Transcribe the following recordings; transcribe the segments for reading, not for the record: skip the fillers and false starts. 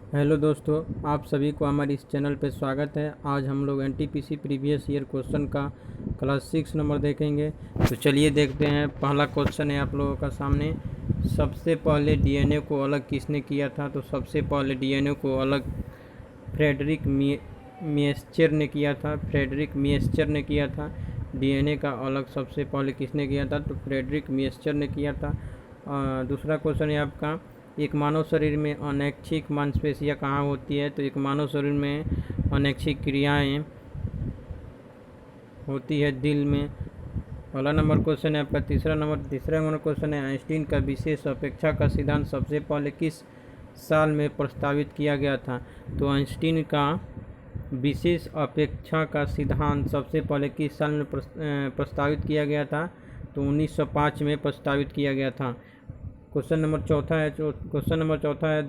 Hello दोस्तों, आप सभी को हमारे इस चैनल पर स्वागत है। आज हम लोग एनटीपीसी प्रीवियस ईयर क्वेश्चन का क्लास 6 नंबर देखेंगे। तो चलिए देखते हैं। पहला क्वेश्चन है आप लोगों का सामने। सबसे पहले डीएनए को अलग किसने किया था? तो सबसे पहले डीएनए को अलग फ्रेडरिक मिएस्चर ने किया था। फ्रेडरिक मिएस्चर ने किया था। डीएनए का अलग सबसे पहले किसने किया था? तो फ्रेडरिक मिएस्चर ने किया था। दूसरा क्वेश्चन है आपका, एक मानव शरीर में अनैच्छिक मांसपेशियाँ कहाँ होती है? तो एक मानव शरीर में अनैच्छिक क्रियाएं होती है दिल में। अगला नंबर क्वेश्चन है आपका तीसरा नंबर क्वेश्चन है, आइंस्टीन का विशेष अपेक्षा का सिद्धांत सबसे पहले किस साल में प्रस्तावित किया गया था? तो आइंस्टीन का विशेष अपेक्षा का सिद्धांत सबसे पहले किस साल में प्रस्तावित किया गया था? तो 1905 में प्रस्तावित किया गया था। क्वेश्चन नंबर चौथा है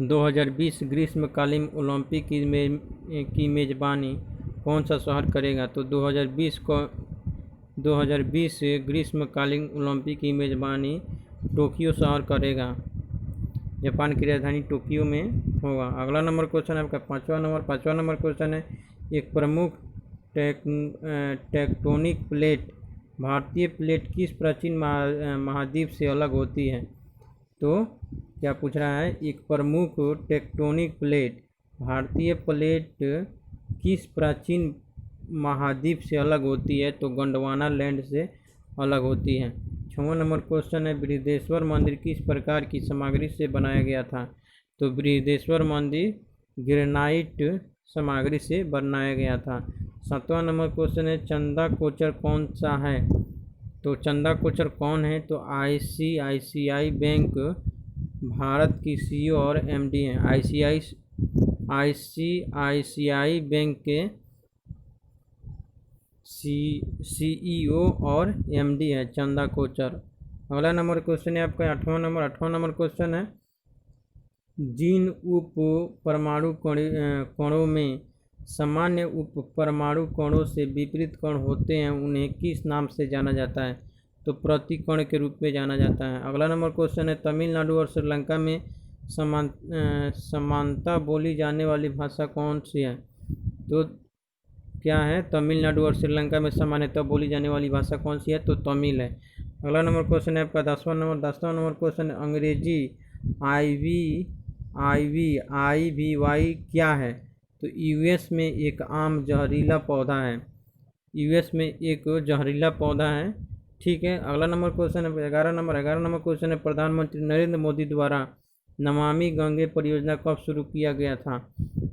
2020 ग्रीष्मकालीन ओलंपिक की मेज़बानी कौन सा शहर करेगा? तो 2020 ग्रीष्मकालीन ओलंपिक की मेज़बानी टोक्यो शहर करेगा। जापान की राजधानी टोक्यो में होगा। अगला नंबर क्वेश्चन है आपका पाँचवा नंबर क्वेश्चन है, एक प्रमुख टेक्टोनिक प्लेट भारतीय प्लेट किस प्राचीन महाद्वीप से अलग होती है? तो क्या पूछ रहा है, एक प्रमुख टेक्टोनिक प्लेट भारतीय प्लेट किस प्राचीन महाद्वीप से अलग होती है? तो गोंडवाना लैंड से अलग होती है। 6वां नंबर क्वेश्चन है, बृहदेश्वर मंदिर किस प्रकार की सामग्री से बनाया गया था? तो बृहदेश्वर मंदिर ग्रेनाइट सामग्री से बनाया गया था। 7वां नंबर क्वेश्चन है, चंदा कोचर कौन सा है? तो चंदा कोचर कौन है? तो आईसीआईसीआई बैंक भारत की सीईओ और एमडी हैं। आईसीआईसीआई बैंक के सीईओ और एमडी है चंदा कोचर। अगला नंबर क्वेश्चन है आपका 8वां नंबर क्वेश्चन है, जिन उप परमाणु कणों में सामान्य उप परमाणु कणों से विपरीत कण होते हैं उन्हें किस नाम से जाना जाता है? तो प्रतिकण के रूप में जाना जाता है। अगला नंबर क्वेश्चन है, तमिलनाडु और श्रीलंका में समानता बोली जाने वाली भाषा कौन सी है? तो क्या है, तमिलनाडु और श्रीलंका में सामान्यतः बोली जाने वाली भाषा कौन सी है? तो तमिल है। अगला नंबर क्वेश्चन है आपका 10वां नंबर क्वेश्चन है, अंग्रेजी IVY क्या है? तो यूएस में एक आम जहरीला पौधा है। यूएस में एक जहरीला पौधा है। ठीक है। अगला नंबर क्वेश्चन है 11 नंबर क्वेश्चन है, प्रधानमंत्री नरेंद्र मोदी द्वारा नमामि गंगे परियोजना कब शुरू किया गया था?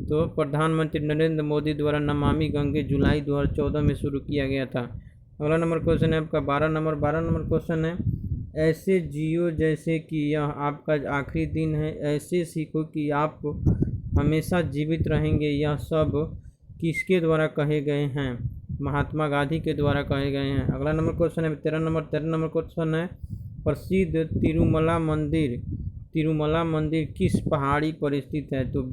तो प्रधानमंत्री नरेंद्र मोदी द्वारा नमामि गंगे जुलाई 2014 में शुरू किया गया था। अगला नंबर क्वेश्चन है आपका 12 नंबर क्वेश्चन है, ऐसे जियो जैसे कि यह आपका आखिरी दिन है, ऐसे सीखो कि आप हमेशा जीवित रहेंगे, यह सब किसके द्वारा कहे गए हैं? महात्मा गांधी के द्वारा कहे गए हैं। अगला नंबर क्वेश्चन है 13 नंबर क्वेश्चन है, प्रसिद्ध तिरुमला मंदिर किस पहाड़ी पर स्थित है? तो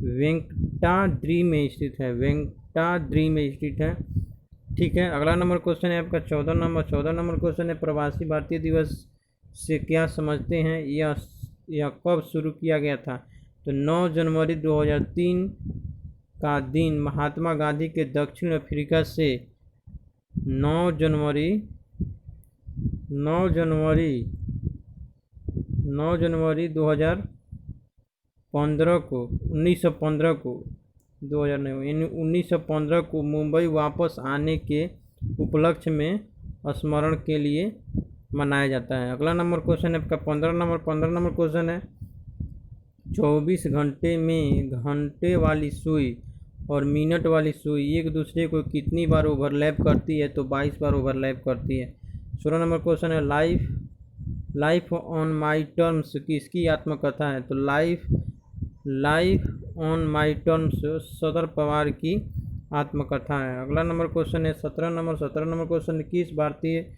वेंकटाद्री में स्थित है। ठीक है। अगला नंबर क्वेश्चन है आपका 14 नंबर क्वेश्चन है, प्रवासी भारतीय दिवस से क्या समझते हैं? यह कब शुरू किया गया था? तो 9 जनवरी 2003 का दिन महात्मा गांधी के दक्षिण अफ्रीका से 9 जनवरी 2015 को 1915 को मुंबई वापस आने के उपलक्ष्य में स्मरण के लिए मनाया जाता है। अगला नंबर क्वेश्चन है आपका 15 नंबर क्वेश्चन है, 24 घंटे में घंटे वाली सुई और मिनट वाली सुई एक दूसरे को कितनी बार ओवरलैप करती है? तो 22 बार ओवरलैप करती है। 16 नंबर क्वेश्चन है, लाइफ ऑन माई टर्म्स किसकी आत्मकथा है? तो लाइफ ऑन माई टर्म्स सदर पवार की आत्मकथा है। अगला नंबर क्वेश्चन है 17 नंबर क्वेश्चन, किस भारतीय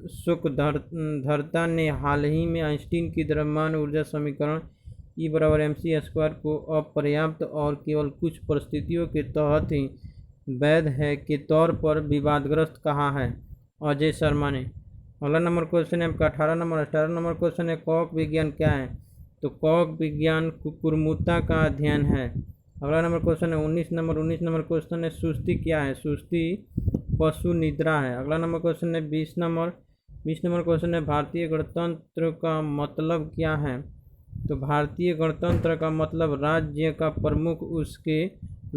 शोधकर्ता ने हाल ही में आइंस्टीन की द्रव्यमान ऊर्जा समीकरण E=mc² को अपर्याप्त और केवल कुछ परिस्थितियों के तहत ही वैध है के तौर पर विवादग्रस्त कहा है? अजय शर्मा ने। अगला नंबर क्वेश्चन है आपका 18 नंबर क्वेश्चन है कवक विज्ञान क्या है? तो कवक विज्ञान कुकुरमुत्ता का अध्ययन है। अगला नंबर क्वेश्चन है 19 नंबर क्वेश्चन है सुस्ती क्या है? सुस्ती पशु निद्रा है। अगला नंबर क्वेश्चन है 20 नंबर क्वेश्चन है भारतीय गणतंत्र का मतलब क्या है? तो भारतीय गणतंत्र का मतलब राज्य का प्रमुख उसके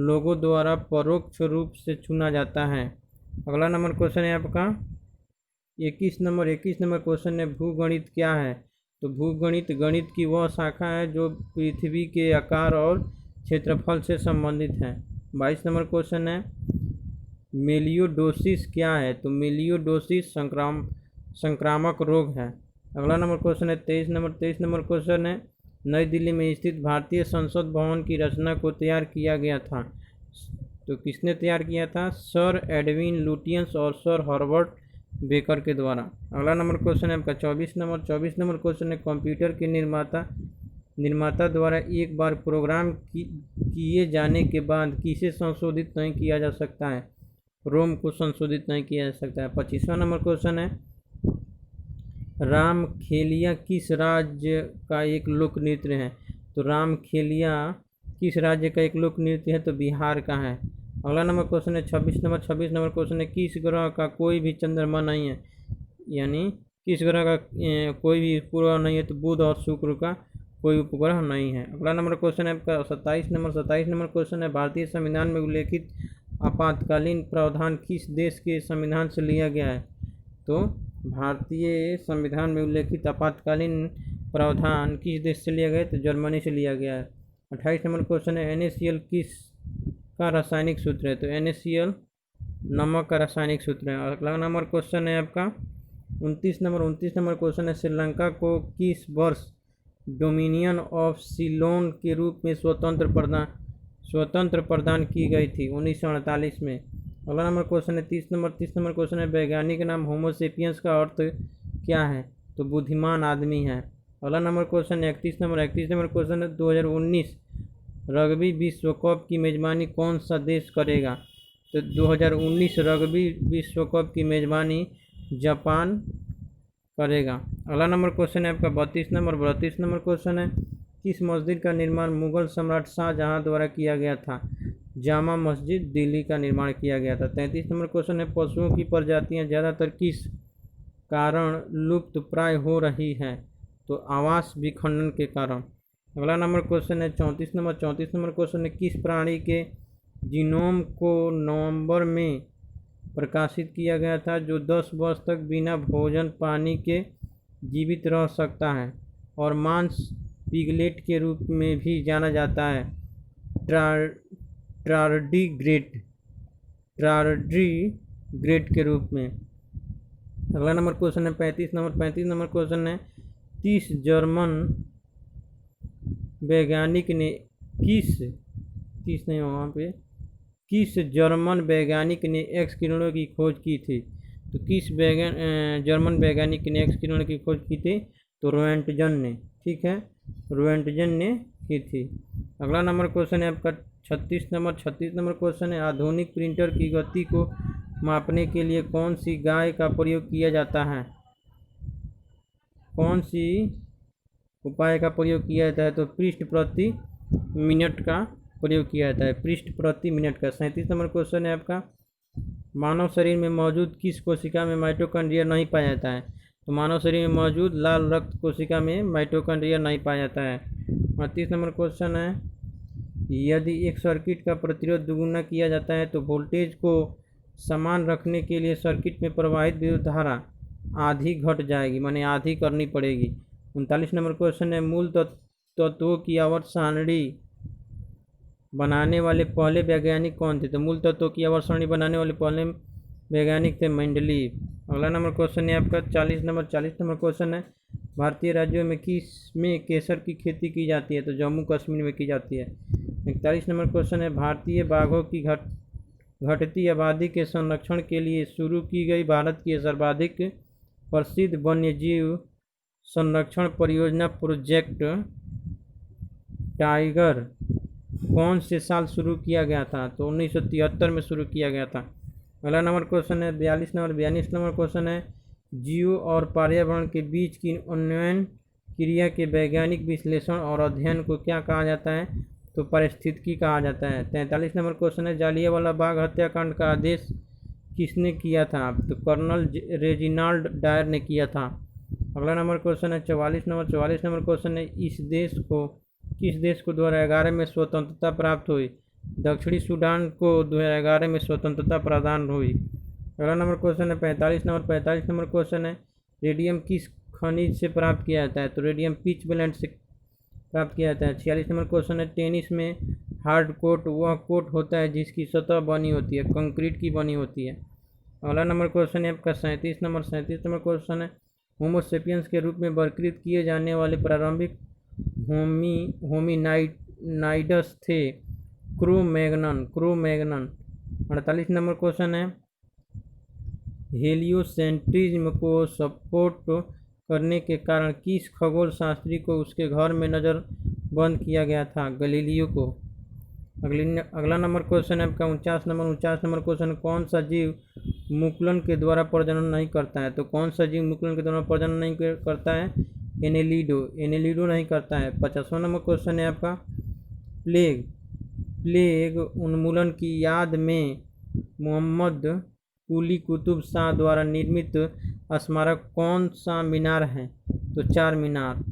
लोगों द्वारा परोक्ष रूप से चुना जाता है। अगला नंबर क्वेश्चन है आपका 21 नंबर क्वेश्चन है भूगणित क्या है? तो भूगणित गणित की वह शाखा है जो पृथ्वी के आकार और क्षेत्रफल से संबंधित है। 22 नंबर क्वेश्चन है मेलियोडोसिस क्या है? तो मेलियोडोसिस संक्रामक रोग है। अगला नंबर क्वेश्चन है 23 नंबर क्वेश्चन है नई दिल्ली में स्थित भारतीय संसद भवन की रचना को तैयार किया गया था। तो किसने तैयार किया था? सर एडविन लुटियंस और सर हर्बर्ट बेकर के द्वारा। अगला नंबर क्वेश्चन है आपका 24 नंबर क्वेश्चन है कंप्यूटर के निर्माता द्वारा एक बार प्रोग्राम किए जाने के बाद किसे संशोधित नहीं किया जा सकता है? रोम को संशोधित नहीं किया जा सकता है। 25वां नंबर क्वेश्चन है रामखेलिया किस राज्य का एक लोक नृत्य है? तो रामखेलिया किस राज्य का एक लोक नृत्य है? तो बिहार का है। अगला नंबर क्वेश्चन है 26 नंबर क्वेश्चन है किस ग्रह का कोई भी चंद्रमा नहीं है? यानी किस ग्रह का कोई भी उपग्रह नहीं है? तो बुध और शुक्र का कोई उपग्रह नहीं है। अगला नंबर क्वेश्चन है आपका 27 नंबर क्वेश्चन है भारतीय संविधान में उल्लेखित आपातकालीन प्रावधान किस देश के संविधान से लिया गया है? तो भारतीय संविधान में उल्लेखित आपातकालीन प्रावधान किस देश से लिया गया है? तो जर्मनी से लिया गया है। 28 नंबर क्वेश्चन है NaCl किस का रासायनिक सूत्र है? तो NaCl नमक का रासायनिक सूत्र है। अगला नंबर क्वेश्चन है आपका 29 नंबर क्वेश्चन है श्रीलंका को किस वर्ष डोमिनियन ऑफ सीलोन के रूप में स्वतंत्र प्रदान की गई थी? 1948 में। अगला नंबर क्वेश्चन है 30 नंबर क्वेश्चन है वैज्ञानिक नाम होमोसेपियंस का अर्थ क्या है? तो बुद्धिमान आदमी है। अगला नंबर क्वेश्चन है 31 नंबर क्वेश्चन है 2019 रग्बी विश्व कप की मेज़बानी कौन सा देश करेगा? तो 2019 रग्बी विश्व कप की मेज़बानी जापान करेगा। अगला नंबर क्वेश्चन है आपका 32 नंबर क्वेश्चन है किस मस्जिद का निर्माण मुगल सम्राट शाहजहां द्वारा किया गया था? जामा मस्जिद दिल्ली का निर्माण किया गया था। 33 नंबर क्वेश्चन है पशुओं की प्रजातियां ज़्यादातर किस कारण लुप्त प्राय हो रही है? तो आवास विखंडन के कारण। अगला नंबर क्वेश्चन है 34 नंबर क्वेश्चन है किस प्राणी के जीनोम को नवंबर में प्रकाशित किया गया था जो 10 वर्ष तक बिना भोजन पानी के जीवित रह सकता है और मांस पिगलेट के रूप में भी जाना जाता है? ट्रार्डिग्रेड के रूप में। अगला नंबर क्वेश्चन है 35 नंबर क्वेश्चन है 30 जर्मन वैज्ञानिक ने किस जर्मन वैज्ञानिक ने एक्स किरणों की खोज की थी? तो किस जर्मन वैज्ञानिक ने एक्स किरणों की खोज की थी? तो रोएंटजन ने। ठीक है, रोएंटजन ने की थी। अगला नंबर क्वेश्चन है आपका 36 नंबर क्वेश्चन है आधुनिक प्रिंटर की गति को मापने के लिए कौन सी इकाई का प्रयोग किया जाता है? कौन सी उपाय का प्रयोग किया जाता है? तो पृष्ठ प्रति मिनट का प्रयोग किया जाता है, पृष्ठ प्रति मिनट का। 37 नंबर क्वेश्चन है आपका मानव शरीर में मौजूद किस कोशिका में माइटोकॉन्ड्रिया नहीं पाया जाता है? तो मानव शरीर में मौजूद लाल रक्त कोशिका में माइटोकॉन्ड्रिया नहीं पाया जाता है। 38 नंबर क्वेश्चन है यदि एक सर्किट का प्रतिरोध दुगुना किया जाता है तो वोल्टेज को समान रखने के लिए सर्किट में प्रवाहित विद्युत धारा आधी घट जाएगी, माने आधी करनी पड़ेगी। 39 नंबर क्वेश्चन है मूल तत्वों की आवर्त सारणी बनाने वाले पहले वैज्ञानिक कौन थे? तो मूल तत्वों की आवर्त सारणी बनाने वाले पहले वैज्ञानिक थे मेंडलीव। अगला नंबर क्वेश्चन है आपका 40 नंबर क्वेश्चन है भारतीय राज्यों में किस में केसर की खेती की जाती है? तो जम्मू कश्मीर में की जाती है। 41 नंबर क्वेश्चन है भारतीय बाघों की घटती आबादी के संरक्षण के लिए शुरू की गई भारत की सर्वाधिक प्रसिद्ध वन्यजीव संरक्षण परियोजना प्रोजेक्ट टाइगर कौन से साल शुरू किया गया था? तो 1973 में शुरू किया गया था। अगला नंबर क्वेश्चन है 42 नंबर क्वेश्चन है जीव और पर्यावरण के बीच की उन्नयन क्रिया के वैज्ञानिक विश्लेषण और अध्ययन को क्या कहा जाता है? तो पारिस्थितिकी कहा जाता है। 43 नंबर क्वेश्चन है, जालियांवाला बाग हत्याकांड का आदेश किसने किया था? तो कर्नल रेजिनाल्ड डायर ने किया था। अगला नंबर क्वेश्चन है 44 नंबर क्वेश्चन है, किस देश को 2011 में स्वतंत्रता प्राप्त हुई? दक्षिणी सूडान को 2011 में स्वतंत्रता प्रदान हुई। अगला नंबर क्वेश्चन है 45 नंबर क्वेश्चन है, रेडियम किस खनिज से प्राप्त किया जाता है? तो रेडियम पिचब्लेंड से प्राप्त किया जाता है। 46 नंबर क्वेश्चन है, टेनिस में हार्ड कोर्ट वह कोर्ट होता है जिसकी सतह बनी होती है, कंक्रीट की बनी होती है। अगला नंबर क्वेश्चन है आपका 37 नंबर क्वेश्चन है, होमो सेपियंस के रूप में वर्गीकृत किए जाने वाले प्रारंभिक होमिनाइड्स थे? क्रो-मैग्नन। 48 नंबर क्वेश्चन है, हेलियोसेंट्रिज्म को सपोर्ट करने के कारण किस खगोल शास्त्री को उसके घर में नज़र बंद किया गया था? गैलीलियो को। अगला नंबर क्वेश्चन है आपका 49 नंबर क्वेश्चन, कौन सा जीव मुकुलन के द्वारा प्रजनन नहीं करता है? तो कौन सा जीव मुकुलन के द्वारा प्रजनन नहीं करता है? एनेलिडो नहीं करता है। 50वां नंबर क्वेश्चन है आपका, प्लेग उन्मूलन की याद में मोहम्मद कुली कुतुब शाह द्वारा निर्मित स्मारक कौन सा मीनार है? तो 4 मीनार।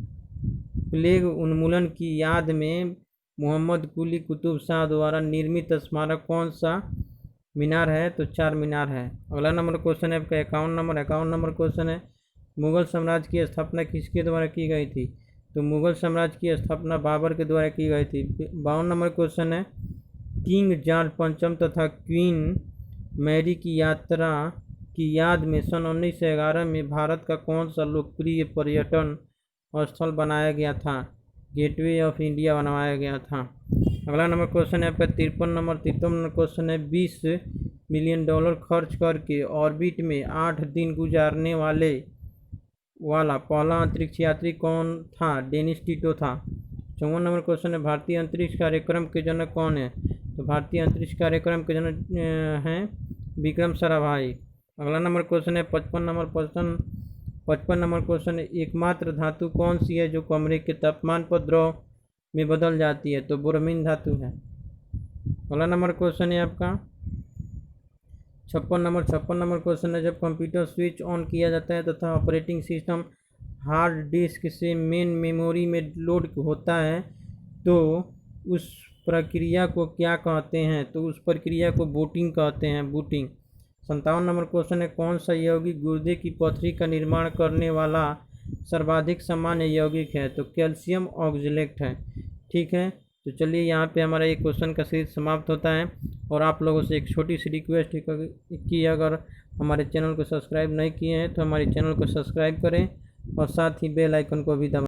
प्लेग उन्मूलन की याद में मोहम्मद कुली कुतुब शाह द्वारा निर्मित स्मारक कौन सा मीनार है? तो 4 मीनार है। अगला नंबर क्वेश्चन है आपका 51 नंबर क्वेश्चन है, मुगल साम्राज्य की स्थापना किसके द्वारा की गई थी? तो मुगल साम्राज्य की स्थापना बाबर के द्वारा की गई थी। 52 नंबर क्वेश्चन है, किंग जॉर्ज पंचम तथा क्वीन मैरी की यात्रा की याद में सन 1911 में भारत का कौन सा लोकप्रिय पर्यटन स्थल बनाया गया था? गेटवे ऑफ इंडिया बनवाया गया था। अगला नंबर क्वेश्चन है आपका 53 नंबर क्वेश्चन है, $20 मिलियन खर्च करके ऑर्बिट में 8 दिन गुजारने वाला पहला अंतरिक्ष यात्री कौन था? डेनिस टिटो था। 54 नंबर क्वेश्चन है, भारतीय अंतरिक्ष कार्यक्रम के जनक कौन है? तो भारतीय अंतरिक्ष कार्यक्रम के जनक हैं विक्रम साराभाई। अगला नंबर क्वेश्चन है 55 नंबर क्वेश्चन है, एकमात्र धातु कौन सी है जो कमरे के तापमान पर द्रव में बदल जाती है? तो बोरोमीन धातु है। अगला नंबर क्वेश्चन है आपका 56 नंबर क्वेश्चन है, जब कंप्यूटर स्विच ऑन किया जाता है तथा ऑपरेटिंग सिस्टम हार्ड डिस्क से मेन मेमोरी में लोड होता है तो उस प्रक्रिया को क्या कहते हैं? तो उस प्रक्रिया को बूटिंग कहते हैं, बूटिंग। 57 नंबर क्वेश्चन है, कौन सा यौगिक गुर्दे की पथरी का निर्माण करने वाला सर्वाधिक सामान्य यौगिक है? तो कैल्शियम ऑक्जेलेट है। ठीक है, तो चलिए यहाँ पे हमारा एक क्वेश्चन का सीरीज समाप्त होता है और आप लोगों से एक छोटी सी रिक्वेस्ट है कि अगर हमारे चैनल को सब्सक्राइब नहीं किए हैं तो हमारे चैनल को सब्सक्राइब करें और साथ ही बेल आइकन को भी दबाएं।